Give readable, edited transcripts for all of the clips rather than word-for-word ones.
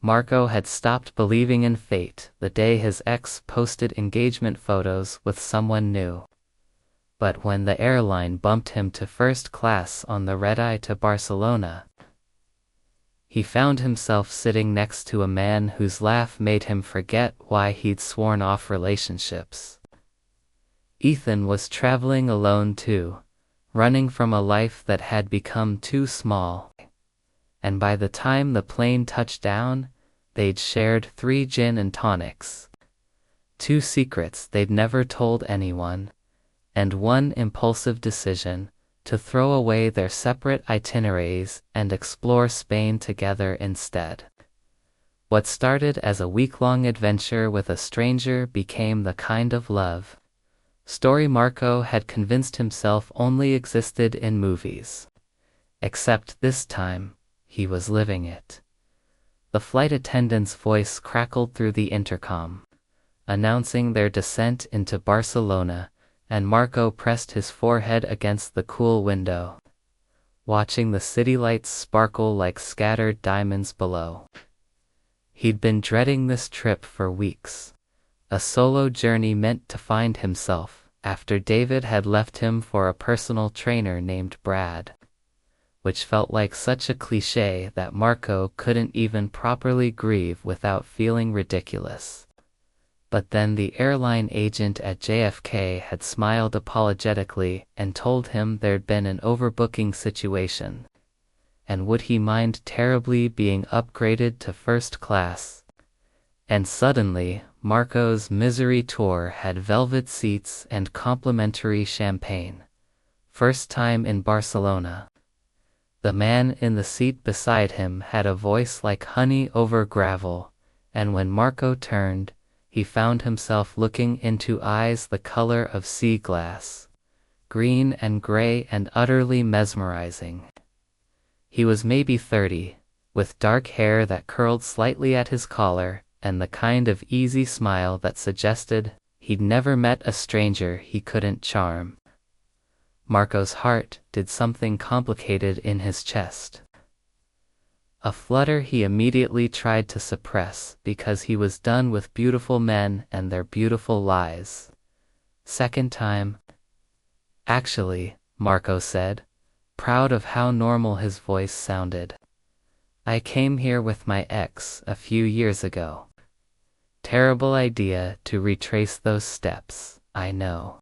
Marco had stopped believing in fate the day his ex posted engagement photos with someone new. But when the airline bumped him to first class on the red-eye to Barcelona, he found himself sitting next to a man whose laugh made him forget why he'd sworn off relationships. Ethan was traveling alone too, running from a life that had become too small. And by the time the plane touched down, they'd shared 3 gin and tonics, 2 secrets they'd never told anyone, and 1 impulsive decision to throw away their separate itineraries and explore Spain together instead. What started as a week-long adventure with a stranger became the kind of love story Marco had convinced himself only existed in movies. Except this time, he was living it. The flight attendant's voice crackled through the intercom, announcing their descent into Barcelona, and Marco pressed his forehead against the cool window, watching the city lights sparkle like scattered diamonds below. He'd been dreading this trip for weeks, a solo journey meant to find himself after David had left him for a personal trainer named Brad, which felt like such a cliché that Marco couldn't even properly grieve without feeling ridiculous. But then the airline agent at JFK had smiled apologetically and told him there'd been an overbooking situation. And would he mind terribly being upgraded to first class? And suddenly, Marco's misery tour had velvet seats and complimentary champagne. First time in Barcelona. The man in the seat beside him had a voice like honey over gravel, and when Marco turned, he found himself looking into eyes the color of sea glass, green and gray and utterly mesmerizing. He was maybe 30, with dark hair that curled slightly at his collar, and the kind of easy smile that suggested he'd never met a stranger he couldn't charm. Marco's heart did something complicated in his chest. A flutter he immediately tried to suppress because he was done with beautiful men and their beautiful lies. Second time. Actually, Marco said, proud of how normal his voice sounded. I came here with my ex a few years ago. Terrible idea to retrace those steps, I know.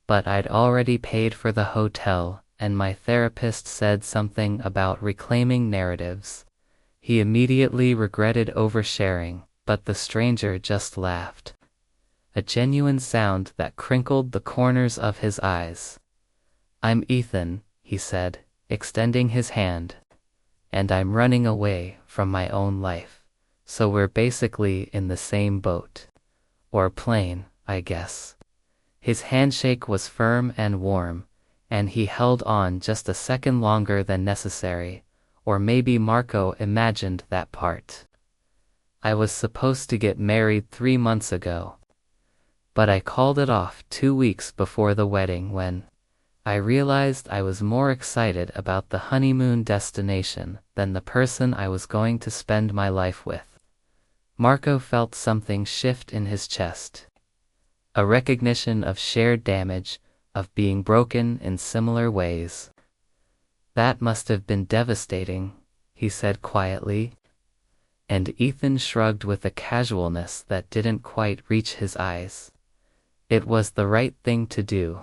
But I'd already paid for the hotel, and my therapist said something about reclaiming narratives. He immediately regretted oversharing, but the stranger just laughed. A genuine sound that crinkled the corners of his eyes. I'm Ethan, he said, extending his hand. And I'm running away from my own life. So we're basically in the same boat. Or plane, I guess. His handshake was firm and warm, and he held on just a second longer than necessary, or maybe Marco imagined that part. I was supposed to get married 3 months ago. But I called it off 2 weeks before the wedding when I realized I was more excited about the honeymoon destination than the person I was going to spend my life with. Marco felt something shift in his chest. A recognition of shared damage, of being broken in similar ways. That must have been devastating, he said quietly. And Ethan shrugged with a casualness that didn't quite reach his eyes. It was the right thing to do.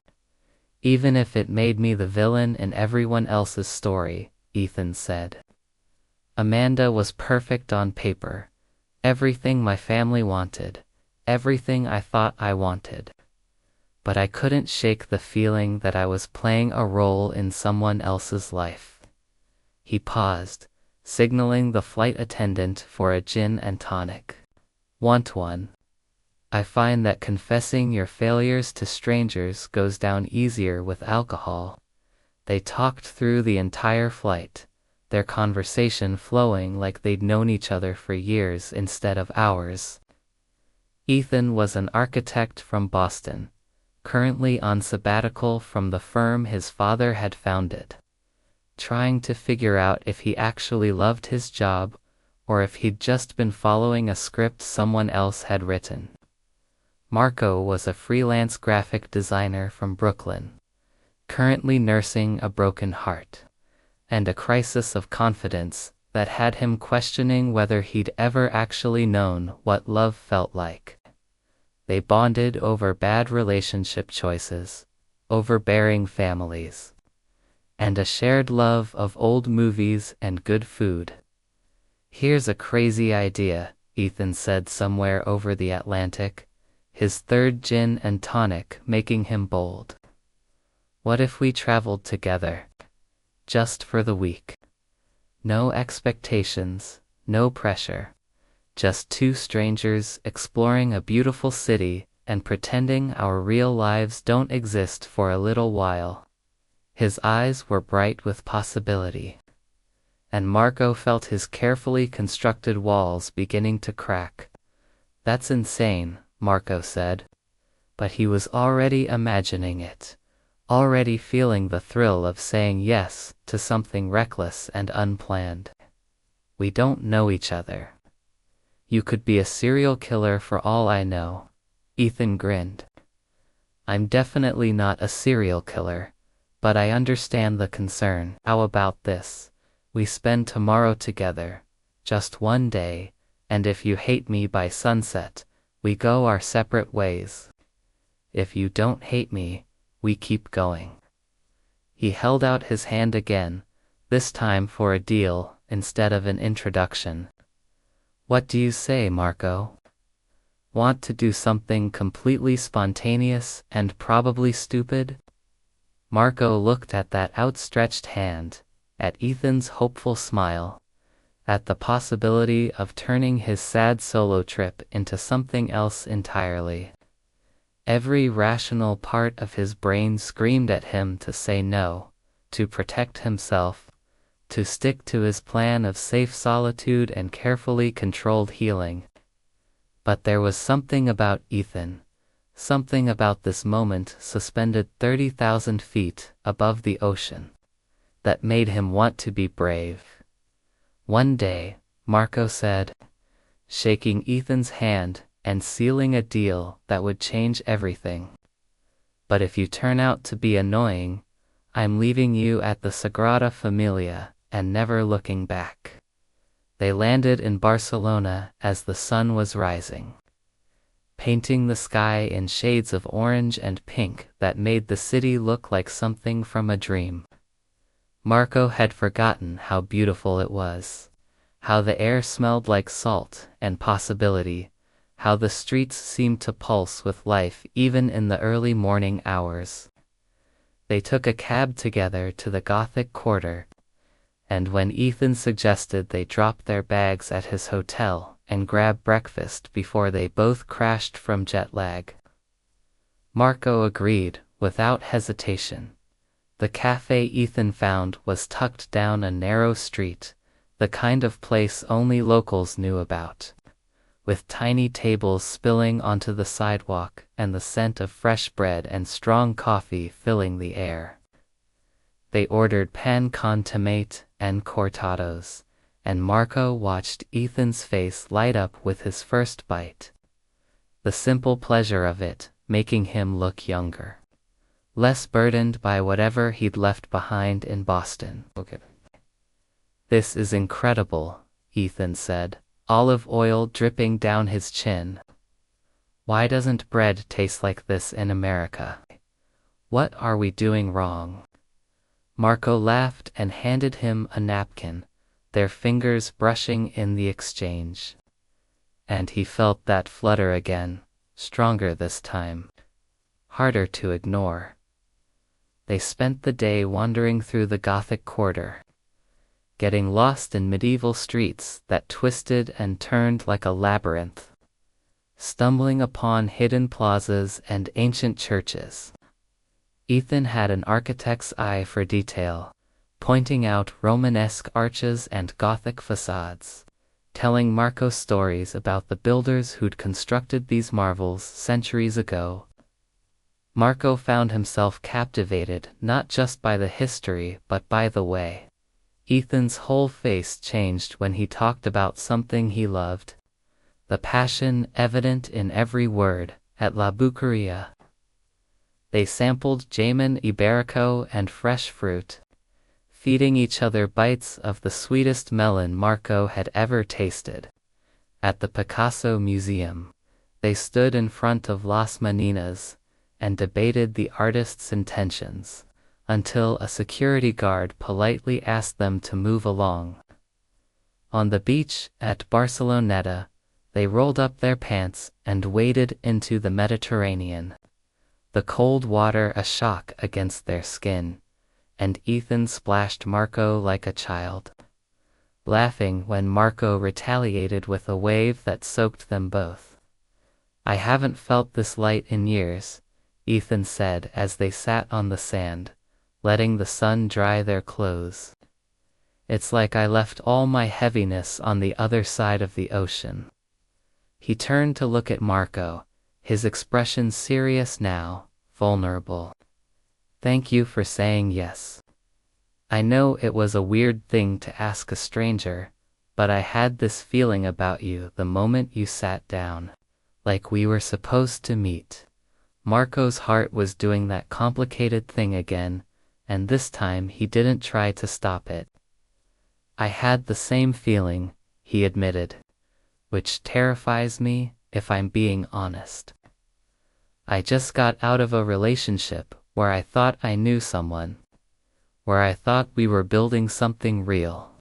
Even if it made me the villain in everyone else's story, Ethan said. Amanda was perfect on paper. Everything my family wanted. Everything I thought I wanted. But I couldn't shake the feeling that I was playing a role in someone else's life. He paused, signaling the flight attendant for a gin and tonic. Want one? I find that confessing your failures to strangers goes down easier with alcohol. They talked through the entire flight, their conversation flowing like they'd known each other for years instead of hours. Ethan was an architect from Boston, currently on sabbatical from the firm his father had founded, trying to figure out if he actually loved his job or if he'd just been following a script someone else had written. Marco was a freelance graphic designer from Brooklyn, currently nursing a broken heart and a crisis of confidence that had him questioning whether he'd ever actually known what love felt like. They bonded over bad relationship choices, overbearing families, and a shared love of old movies and good food. "Here's a crazy idea," Ethan said somewhere over the Atlantic, his third gin and tonic making him bold. "What if we traveled together? Just for the week. No expectations, no pressure. Just two strangers exploring a beautiful city and pretending our real lives don't exist for a little while." His eyes were bright with possibility, and Marco felt his carefully constructed walls beginning to crack. "That's insane," Marco said. But he was already imagining it, already feeling the thrill of saying yes to something reckless and unplanned. "We don't know each other. You could be a serial killer for all I know." Ethan grinned. "I'm definitely not a serial killer, but I understand the concern. How about this? We spend tomorrow together, just one day, and if you hate me by sunset, we go our separate ways. If you don't hate me, we keep going." He held out his hand again, this time for a deal instead of an introduction. "What do you say, Marco? Want to do something completely spontaneous and probably stupid?" Marco looked at that outstretched hand, at Ethan's hopeful smile, at the possibility of turning his sad solo trip into something else entirely. Every rational part of his brain screamed at him to say no, to protect himself, to stick to his plan of safe solitude and carefully controlled healing. But there was something about Ethan, something about this moment suspended 30,000 feet above the ocean, that made him want to be brave. "One day," Marco said, shaking Ethan's hand and sealing a deal that would change everything. "But if you turn out to be annoying, I'm leaving you at the Sagrada Familia and never looking back." They landed in Barcelona as the sun was rising, painting the sky in shades of orange and pink that made the city look like something from a dream. Marco had forgotten how beautiful it was, how the air smelled like salt and possibility, how the streets seemed to pulse with life even in the early morning hours. They took a cab together to the Gothic Quarter, and when Ethan suggested they drop their bags at his hotel and grab breakfast before they both crashed from jet lag, Marco agreed without hesitation. The cafe Ethan found was tucked down a narrow street, the kind of place only locals knew about, with tiny tables spilling onto the sidewalk and the scent of fresh bread and strong coffee filling the air. They ordered pan con tomate and cortados, and Marco watched Ethan's face light up with his first bite. The simple pleasure of it making him look younger, less burdened by whatever he'd left behind in Boston. "Okay. This is incredible," Ethan said, olive oil dripping down his chin. "Why doesn't bread taste like this in America? What are we doing wrong?" Marco laughed and handed him a napkin, their fingers brushing in the exchange. And he felt that flutter again, stronger this time, harder to ignore. They spent the day wandering through the Gothic Quarter, getting lost in medieval streets that twisted and turned like a labyrinth, stumbling upon hidden plazas and ancient churches. Ethan had an architect's eye for detail, pointing out Romanesque arches and Gothic facades, telling Marco stories about the builders who'd constructed these marvels centuries ago. Marco found himself captivated not just by the history but by the way Ethan's whole face changed when he talked about something he loved. The passion evident in every word. At La Bucaria, they sampled Jamon Iberico and fresh fruit, feeding each other bites of the sweetest melon Marco had ever tasted. At the Picasso Museum, they stood in front of Las Meninas and debated the artist's intentions, until a security guard politely asked them to move along. On the beach at Barceloneta, they rolled up their pants and waded into the Mediterranean, the cold water a shock against their skin, and Ethan splashed Marco like a child, laughing when Marco retaliated with a wave that soaked them both. "I haven't felt this light in years," Ethan said as they sat on the sand, letting the sun dry their clothes. "It's like I left all my heaviness on the other side of the ocean." He turned to look at Marco, his expression serious now, vulnerable. "Thank you for saying yes. I know it was a weird thing to ask a stranger, but I had this feeling about you the moment you sat down, like we were supposed to meet." Marco's heart was doing that complicated thing again, and this time he didn't try to stop it. "I had the same feeling," he admitted, "which terrifies me, if I'm being honest. I just got out of a relationship where I thought I knew someone, where I thought we were building something real.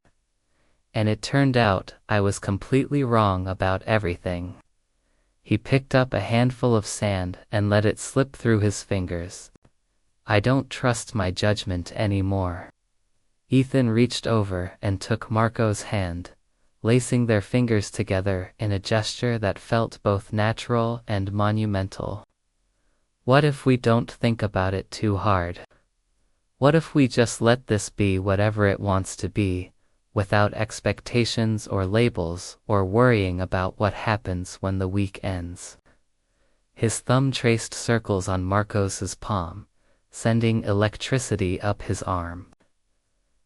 And it turned out I was completely wrong about everything." He picked up a handful of sand and let it slip through his fingers. "I don't trust my judgment anymore." Ethan reached over and took Marco's hand, lacing their fingers together in a gesture that felt both natural and monumental. "What if we don't think about it too hard? What if we just let this be whatever it wants to be, without expectations or labels or worrying about what happens when the week ends?" His thumb traced circles on Marcos's palm, sending electricity up his arm.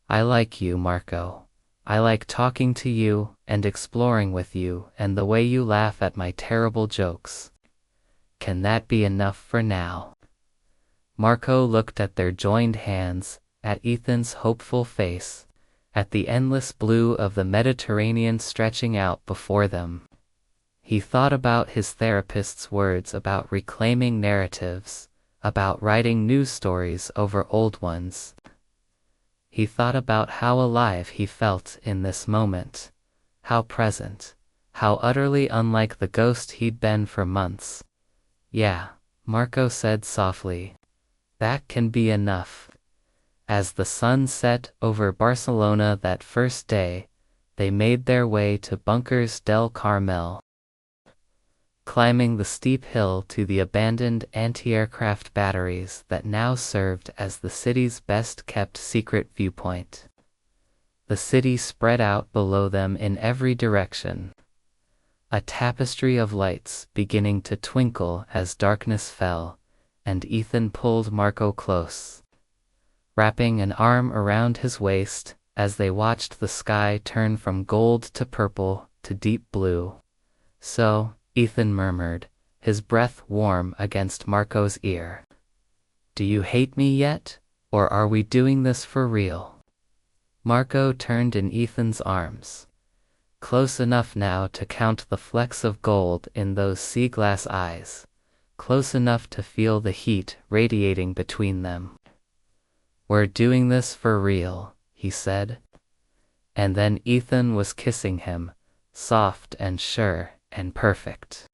"I like you, Marco. I like talking to you and exploring with you and the way you laugh at my terrible jokes. Can that be enough for now?" Marco looked at their joined hands, at Ethan's hopeful face, at the endless blue of the Mediterranean stretching out before them. He thought about his therapist's words about reclaiming narratives, about writing new stories over old ones. He thought about how alive he felt in this moment, how present, how utterly unlike the ghost he'd been for months. "Yeah," Marco said softly, "that can be enough." As the sun set over Barcelona that first day, they made their way to Bunkers del Carmel. Climbing the steep hill to the abandoned anti-aircraft batteries that now served as the city's best-kept secret viewpoint. The city spread out below them in every direction, a tapestry of lights beginning to twinkle as darkness fell, and Ethan pulled Marco close, wrapping an arm around his waist as they watched the sky turn from gold to purple to deep blue. "So," Ethan murmured, his breath warm against Marco's ear, "do you hate me yet, or are we doing this for real?" Marco turned in Ethan's arms, close enough now to count the flecks of gold in those sea-glass eyes, close enough to feel the heat radiating between them. "We're doing this for real," he said. And then Ethan was kissing him, soft and sure and perfect.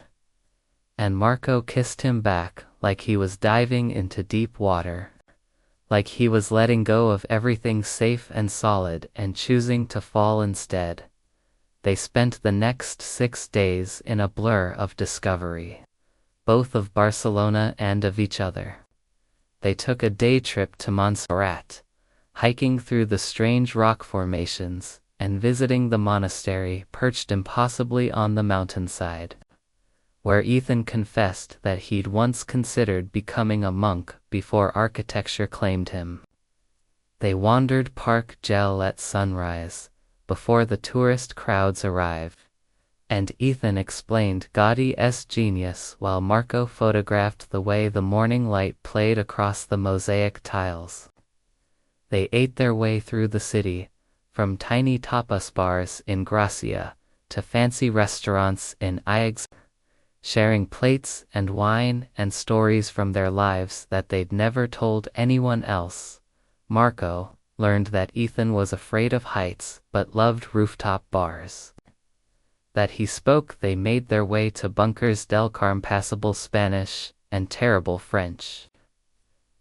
And Marco kissed him back like he was diving into deep water, like he was letting go of everything safe and solid and choosing to fall instead. They spent the next 6 days in a blur of discovery, both of Barcelona and of each other. They took a day trip to Montserrat, hiking through the strange rock formations and visiting the monastery perched impossibly on the mountainside, where Ethan confessed that he'd once considered becoming a monk before architecture claimed him. They wandered Park Gel at sunrise, before the tourist crowds arrive, and Ethan explained Gaudi's genius while Marco photographed the way the morning light played across the mosaic tiles. They ate their way through the city, from tiny tapas bars in Gracia to fancy restaurants in Aix, sharing plates and wine and stories from their lives that they'd never told anyone else. Marco learned that Ethan was afraid of heights but loved rooftop bars. That he spoke they made their way to Bunkers del Carmen passable Spanish and terrible French.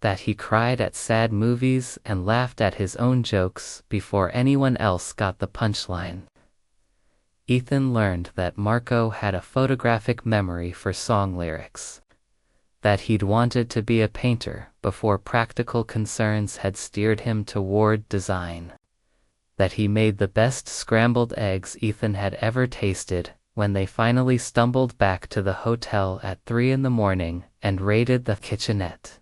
That he cried at sad movies and laughed at his own jokes before anyone else got the punchline. Ethan learned that Marco had a photographic memory for song lyrics. That he'd wanted to be a painter before practical concerns had steered him toward design. That he made the best scrambled eggs Ethan had ever tasted when they finally stumbled back to the hotel at 3 a.m. and raided the kitchenette.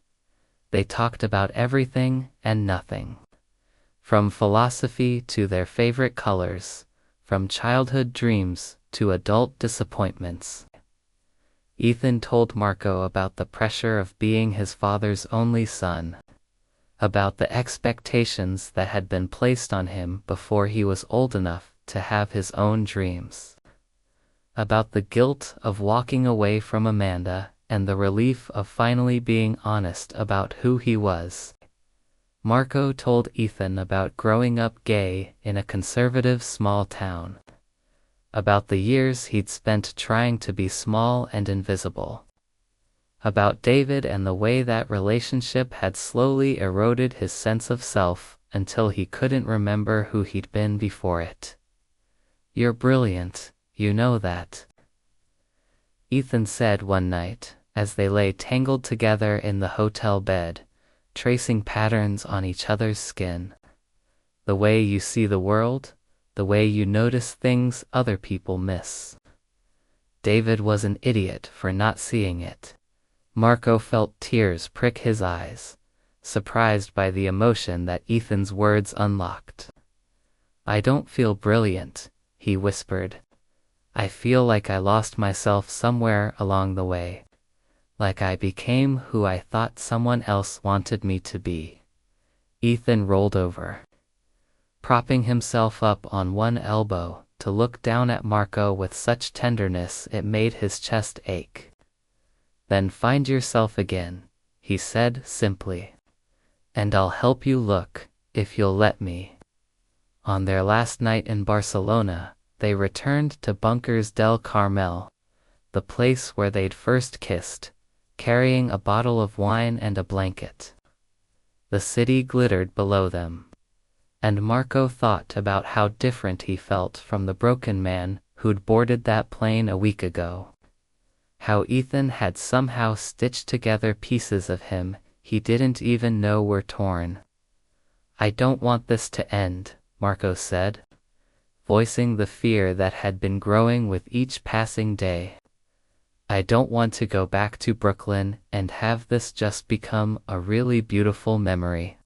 They talked about everything and nothing. From philosophy to their favorite colors, from childhood dreams to adult disappointments. Ethan told Marco about the pressure of being his father's only son, about the expectations that had been placed on him before he was old enough to have his own dreams, about the guilt of walking away from Amanda and the relief of finally being honest about who he was. Marco told Ethan about growing up gay in a conservative small town, about the years he'd spent trying to be small and invisible, about David and the way that relationship had slowly eroded his sense of self until he couldn't remember who he'd been before it. "You're brilliant, you know that," Ethan said one night as they lay tangled together in the hotel bed, tracing patterns on each other's skin. "The way you see the world, the way you notice things other people miss." David was an idiot for not seeing it. Marco felt tears prick his eyes, surprised by the emotion that Ethan's words unlocked. "I don't feel brilliant," he whispered. "I feel like I lost myself somewhere along the way. Like I became who I thought someone else wanted me to be." Ethan rolled over, propping himself up on one elbow to look down at Marco with such tenderness it made his chest ache. "Then find yourself again," he said simply. "And I'll help you look, if you'll let me." On their last night in Barcelona, they returned to Bunkers del Carmel, the place where they'd first kissed, carrying a bottle of wine and a blanket. The city glittered below them, and Marco thought about how different he felt from the broken man who'd boarded that plane a week ago. How Ethan had somehow stitched together pieces of him he didn't even know were torn. "I don't want this to end," Marco said, voicing the fear that had been growing with each passing day. "I don't want to go back to Brooklyn and have this just become a really beautiful memory."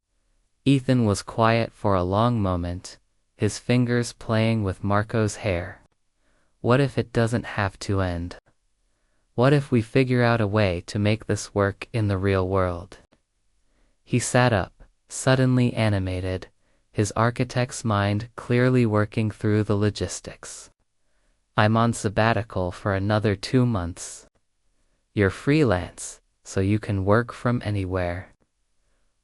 Ethan was quiet for a long moment, his fingers playing with Marco's hair. "What if it doesn't have to end? What if we figure out a way to make this work in the real world?" He sat up, suddenly animated, his architect's mind clearly working through the logistics. "I'm on sabbatical for another 2 months. You're freelance, so you can work from anywhere.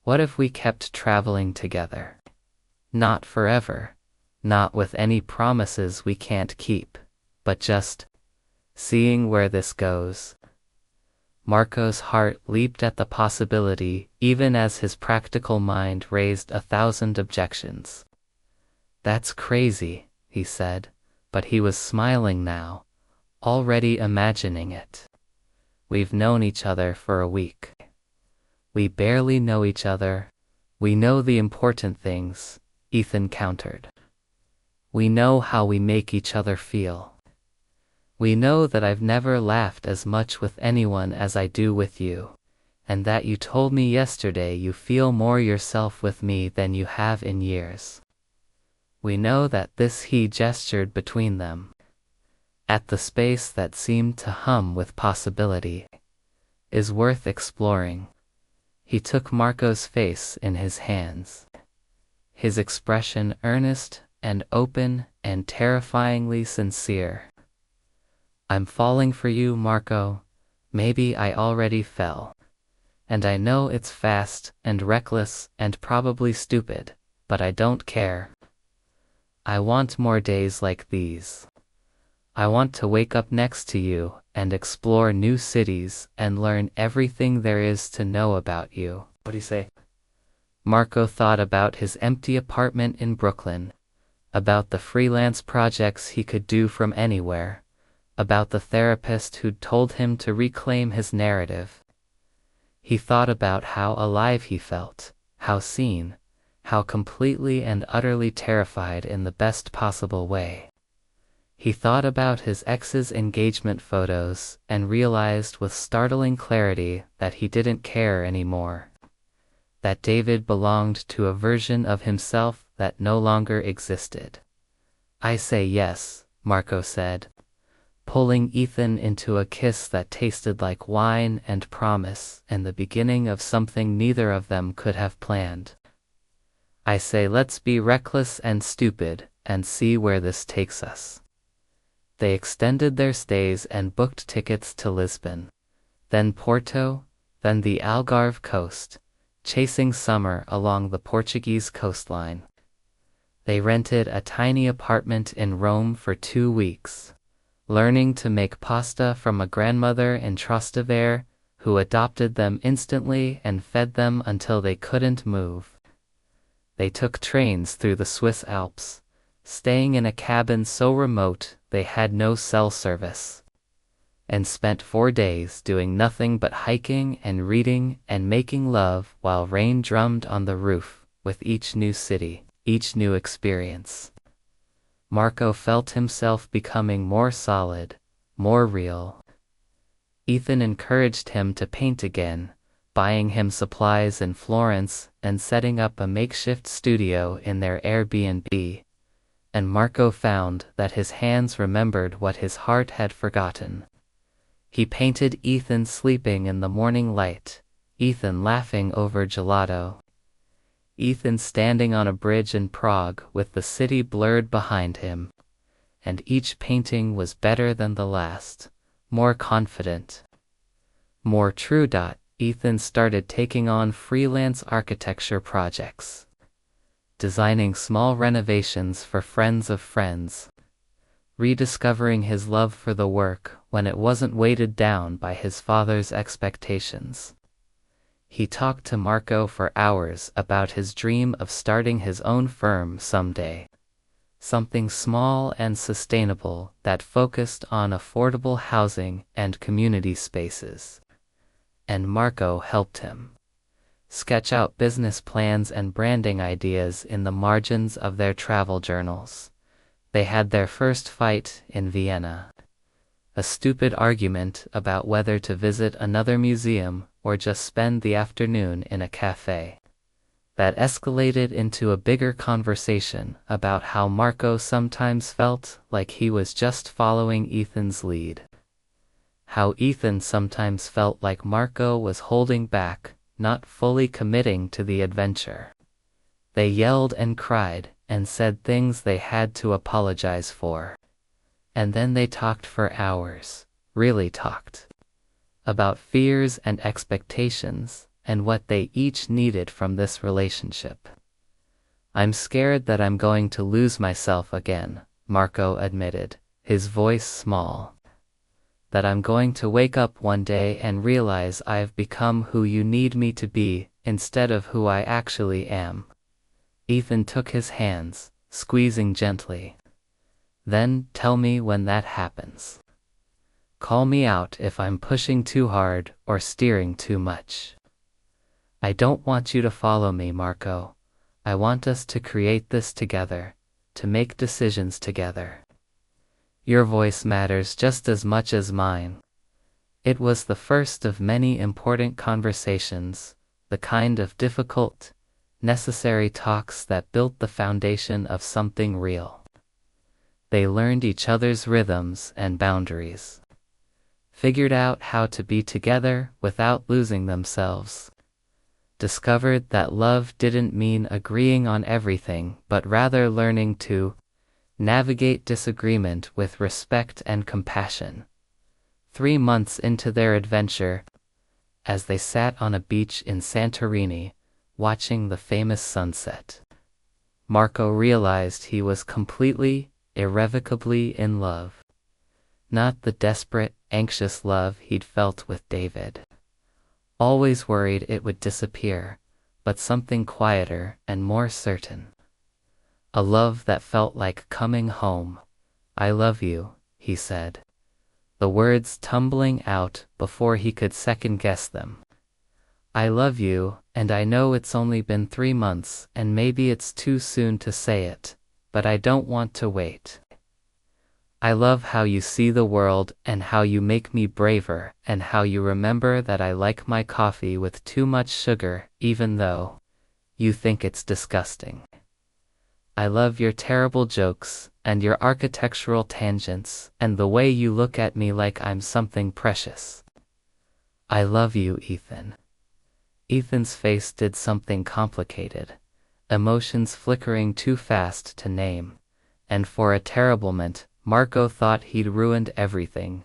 What if we kept traveling together? Not forever, not with any promises we can't keep, but just seeing where this goes." Marco's heart leaped at the possibility even as his practical mind raised 1,000 objections. "That's crazy," he said, but he was smiling now, already imagining it. "We've known each other for a week. We barely know each other. We know the important things," Ethan countered. "We know how we make each other feel. We know that I've never laughed as much with anyone as I do with you, and that you told me yesterday you feel more yourself with me than you have in years. We know that this he gestured between them, at the space that seemed to hum with possibility, is worth exploring. He took Marco's face in his hands, his expression earnest and open and terrifyingly sincere. I'm falling for you, Marco. Maybe I already fell. And I know it's fast and reckless and probably stupid, but I don't care. I want more days like these. I want to wake up next to you and explore new cities and learn everything there is to know about you. What do you say? Marco thought about his empty apartment in Brooklyn, about the freelance projects he could do from anywhere, about the therapist who'd told him to reclaim his narrative. He thought about how alive he felt, how seen, how completely and utterly terrified in the best possible way. He thought about his ex's engagement photos and realized with startling clarity that he didn't care anymore. That David belonged to a version of himself that no longer existed. I say yes, Marco said, pulling Ethan into a kiss that tasted like wine and promise and the beginning of something neither of them could have planned. I say let's be reckless and stupid and see where this takes us. They extended their stays and booked tickets to Lisbon, then Porto, then the Algarve coast, chasing summer along the Portuguese coastline. They rented a tiny apartment in Rome for 2 weeks, learning to make pasta from a grandmother in Trastevere who adopted them instantly and fed them until they couldn't move. They took trains through the Swiss Alps, staying in a cabin so remote they had no cell service, and spent 4 days doing nothing but hiking and reading and making love while rain drummed on the roof with each new city, each new experience. Marco felt himself becoming more solid, more real. Ethan encouraged him to paint again, buying him supplies in Florence and setting up a makeshift studio in their Airbnb. And Marco found that his hands remembered what his heart had forgotten. He painted Ethan sleeping in the morning light, Ethan laughing over gelato, Ethan standing on a bridge in Prague with the city blurred behind him. And each painting was better than the last, more confident, more true. Ethan started taking on freelance architecture projects, designing small renovations for friends of friends, rediscovering his love for the work when it wasn't weighted down by his father's expectations. He talked to Marco for hours about his dream of starting his own firm someday, something small and sustainable that focused on affordable housing and community spaces. And Marco helped him sketch out business plans and branding ideas in the margins of their travel journals. They had their first fight in Vienna, a stupid argument about whether to visit another museum or just spend the afternoon in a cafe, that escalated into a bigger conversation about how Marco sometimes felt like he was just following Ethan's lead, how Ethan sometimes felt like Marco was holding back, not fully committing to the adventure. They yelled and cried and said things they had to apologize for. And then they talked for hours, really talked, about fears and expectations and what they each needed from this relationship. I'm scared that I'm going to lose myself again, Marco admitted, his voice small. That I'm going to wake up one day and realize I've become who you need me to be, instead of who I actually am. Ethan took his hands, squeezing gently. Then tell me when that happens. Call me out if I'm pushing too hard or steering too much. I don't want you to follow me, Marco. I want us to create this together, to make decisions together. Your voice matters just as much as mine. It was the first of many important conversations, the kind of difficult, necessary talks that built the foundation of something real. They learned each other's rhythms and boundaries, figured out how to be together without losing themselves, discovered that love didn't mean agreeing on everything but rather learning to navigate disagreement with respect and compassion. 3 months into their adventure, as they sat on a beach in Santorini, watching the famous sunset, Marco realized he was completely, irrevocably in love. Not the desperate, anxious love he'd felt with David, always worried it would disappear, but something quieter and more certain. A love that felt like coming home. "I love you," he said, the words tumbling out before he could second-guess them. "I love you, and I know it's only been 3 months and maybe it's too soon to say it, but I don't want to wait. I love how you see the world and how you make me braver and how you remember that I like my coffee with too much sugar even though you think it's disgusting. I love your terrible jokes and your architectural tangents and the way you look at me like I'm something precious. I love you, Ethan." Ethan's face did something complicated, emotions flickering too fast to name, and for a terrible moment, Marco thought he'd ruined everything.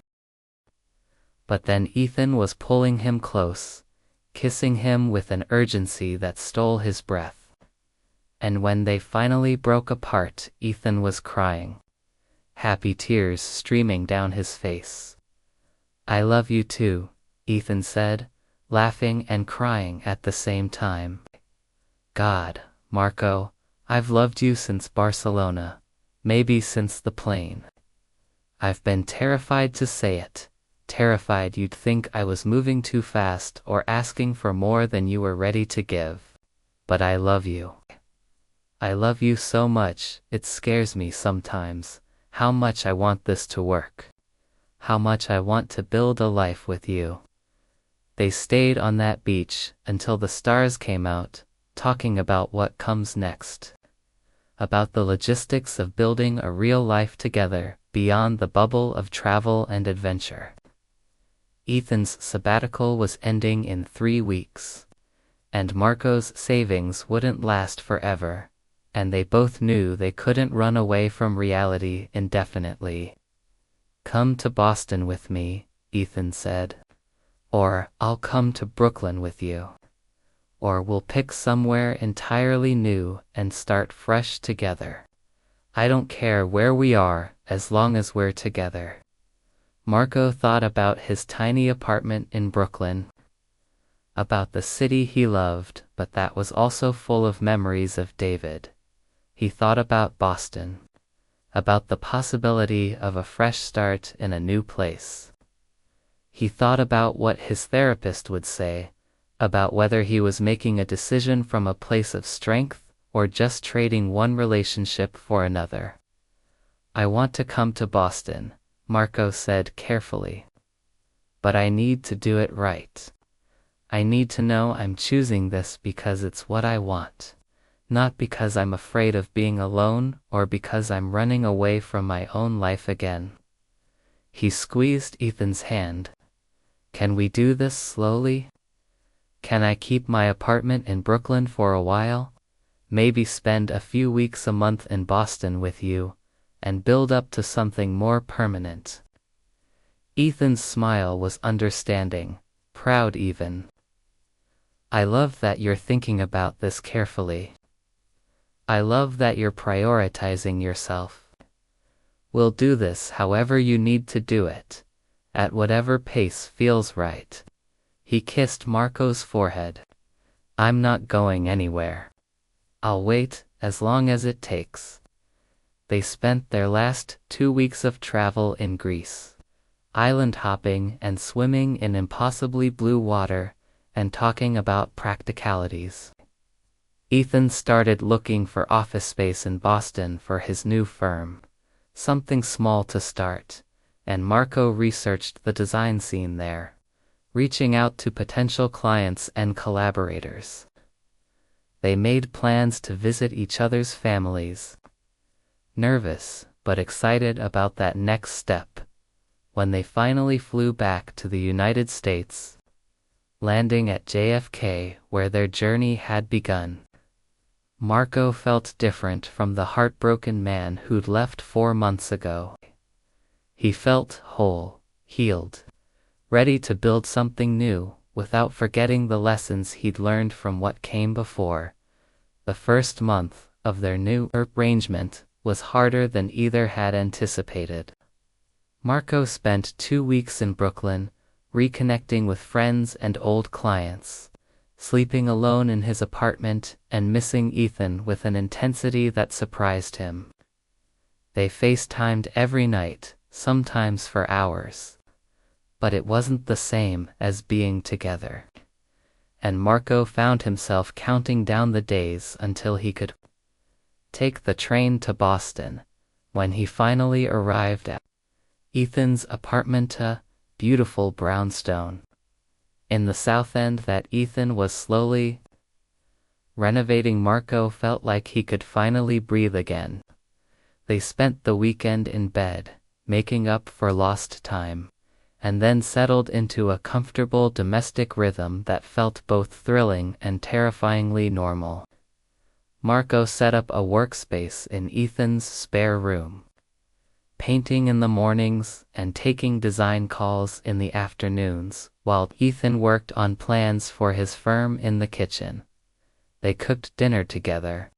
But then Ethan was pulling him close, kissing him with an urgency that stole his breath. And when they finally broke apart, Ethan was crying, happy tears streaming down his face. "I love you too," Ethan said, laughing and crying at the same time. "God, Marco, I've loved you since Barcelona, maybe since the plane. I've been terrified to say it, terrified you'd think I was moving too fast or asking for more than you were ready to give. But I love you. I love you so much, it scares me sometimes, how much I want this to work. How much I want to build a life with you." They stayed on that beach until the stars came out, talking about what comes next. About the logistics of building a real life together, beyond the bubble of travel and adventure. Ethan's sabbatical was ending in 3 weeks, and Marco's savings wouldn't last forever. And they both knew they couldn't run away from reality indefinitely. "Come to Boston with me," Ethan said. "Or I'll come to Brooklyn with you. Or we'll pick somewhere entirely new and start fresh together. I don't care where we are as long as we're together." Marco thought about his tiny apartment in Brooklyn, about the city he loved, but that was also full of memories of David. He thought about Boston, about the possibility of a fresh start in a new place. He thought about what his therapist would say, about whether he was making a decision from a place of strength or just trading one relationship for another. "I want to come to Boston," Marco said carefully. "But I need to do it right. I need to know I'm choosing this because it's what I want. Not because I'm afraid of being alone or because I'm running away from my own life again." He squeezed Ethan's hand. "Can we do this slowly? Can I keep my apartment in Brooklyn for a while? Maybe spend a few weeks a month in Boston with you, and build up to something more permanent?" Ethan's smile was understanding, proud even. "I love that you're thinking about this carefully. I love that you're prioritizing yourself. We'll do this however you need to do it, at whatever pace feels right." He kissed Marco's forehead. "I'm not going anywhere. I'll wait as long as it takes." They spent their last 2 weeks of travel in Greece, island hopping and swimming in impossibly blue water, and talking about practicalities. Ethan started looking for office space in Boston for his new firm, something small to start, and Marco researched the design scene there, reaching out to potential clients and collaborators. They made plans to visit each other's families. Nervous, but excited about that next step, when they finally flew back to the United States, landing at JFK where their journey had begun. Marco felt different from the heartbroken man who'd left 4 months ago. He felt whole, healed, ready to build something new, without forgetting the lessons he'd learned from what came before. The first month of their new arrangement was harder than either had anticipated. Marco spent 2 weeks in Brooklyn, reconnecting with friends and old clients, sleeping alone in his apartment and missing Ethan with an intensity that surprised him. They FaceTimed every night, sometimes for hours. But it wasn't the same as being together. And Marco found himself counting down the days until he could take the train to Boston, when he finally arrived at Ethan's apartment, a beautiful brownstone in the South End that Ethan was slowly renovating. Marco felt like he could finally breathe again. They spent the weekend in bed, making up for lost time, and then settled into a comfortable domestic rhythm that felt both thrilling and terrifyingly normal. Marco set up a workspace in Ethan's spare room, painting in the mornings and taking design calls in the afternoons, while Ethan worked on plans for his firm in the kitchen. They cooked dinner together,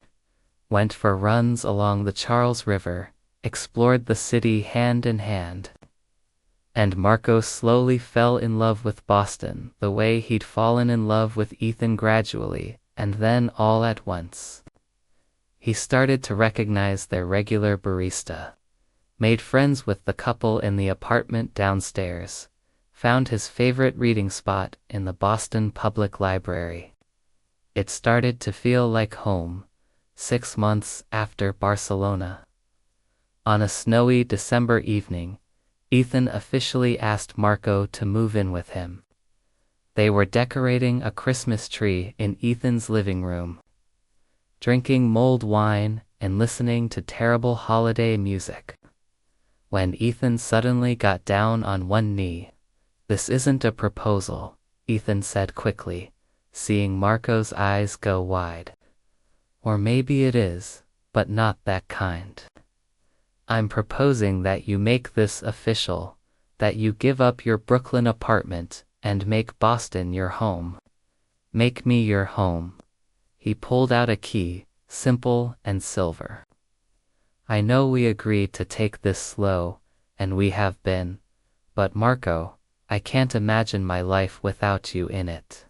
went for runs along the Charles River, explored the city hand in hand. And Marco slowly fell in love with Boston, the way he'd fallen in love with Ethan gradually, and then all at once. He started to recognize their regular barista, made friends with the couple in the apartment downstairs, found his favorite reading spot in the Boston Public Library. It started to feel like home, 6 months after Barcelona. On a snowy December evening, Ethan officially asked Marco to move in with him. They were decorating a Christmas tree in Ethan's living room, drinking mulled wine and listening to terrible holiday music, when Ethan suddenly got down on one knee. "This isn't a proposal," Ethan said quickly, seeing Marco's eyes go wide. "Or maybe it is, but not that kind. I'm proposing that you make this official, that you give up your Brooklyn apartment and make Boston your home. Make me your home." He pulled out a key, simple and silver. "I know we agreed to take this slow, and we have been, but Marco, I can't imagine my life without you in it.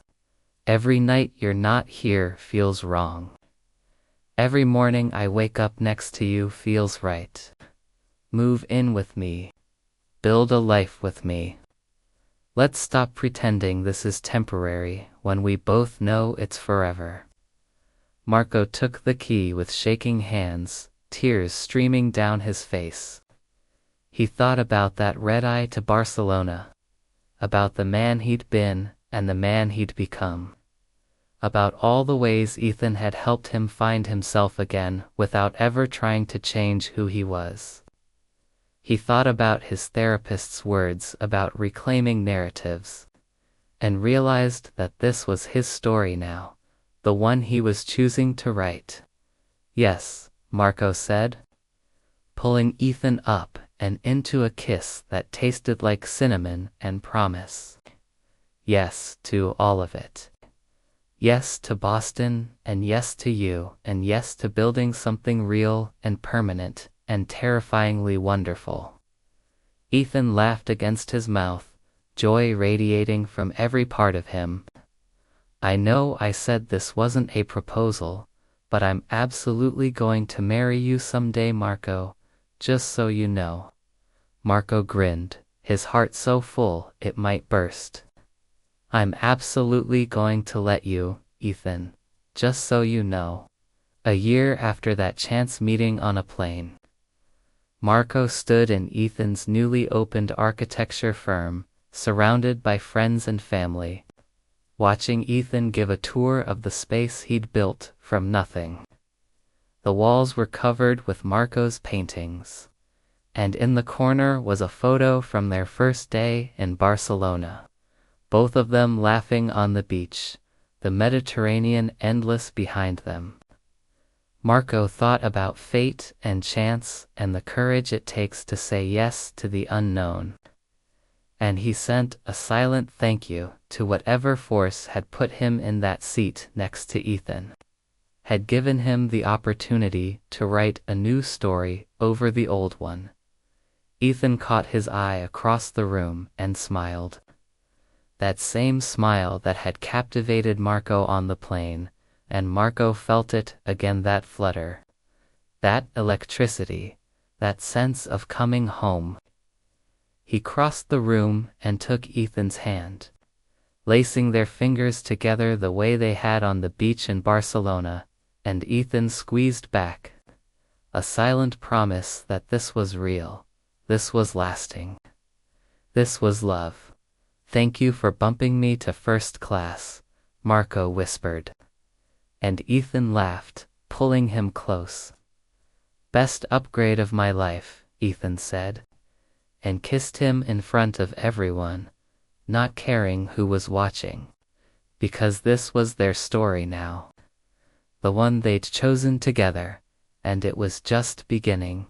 Every night you're not here feels wrong. Every morning I wake up next to you feels right. Move in with me. Build a life with me. Let's stop pretending this is temporary when we both know it's forever." Marco took the key with shaking hands, tears streaming down his face. He thought about that red-eye to Barcelona, about the man he'd been and the man he'd become, about all the ways Ethan had helped him find himself again without ever trying to change who he was. He thought about his therapist's words about reclaiming narratives, and realized that this was his story now, the one he was choosing to write. "Yes," Marco said, pulling Ethan up and into a kiss that tasted like cinnamon and promise. "Yes to all of it. Yes to Boston, and yes to you, and yes to building something real and permanent and terrifyingly wonderful." Ethan laughed against his mouth, joy radiating from every part of him. "I know I said this wasn't a proposal, but I'm absolutely going to marry you someday, Marco, just so you know." Marco grinned, his heart so full it might burst. "I'm absolutely going to let you, Ethan, just so you know." A year after that chance meeting on a plane, Marco stood in Ethan's newly opened architecture firm, surrounded by friends and family, watching Ethan give a tour of the space he'd built from nothing. The walls were covered with Marco's paintings, and in the corner was a photo from their first day in Barcelona, both of them laughing on the beach, the Mediterranean endless behind them. Marco thought about fate and chance and the courage it takes to say yes to the unknown. And he sent a silent thank you to whatever force had put him in that seat next to Ethan, had given him the opportunity to write a new story over the old one. Ethan caught his eye across the room and smiled. That same smile that had captivated Marco on the plane, and Marco felt it again, that flutter, that electricity, that sense of coming home. He crossed the room and took Ethan's hand, lacing their fingers together the way they had on the beach in Barcelona, and Ethan squeezed back, a silent promise that this was real, this was lasting, this was love. "Thank you for bumping me to first class," Marco whispered. And Ethan laughed, pulling him close. "Best upgrade of my life," Ethan said, and kissed him in front of everyone, not caring who was watching, because this was their story now, the one they'd chosen together, and it was just beginning.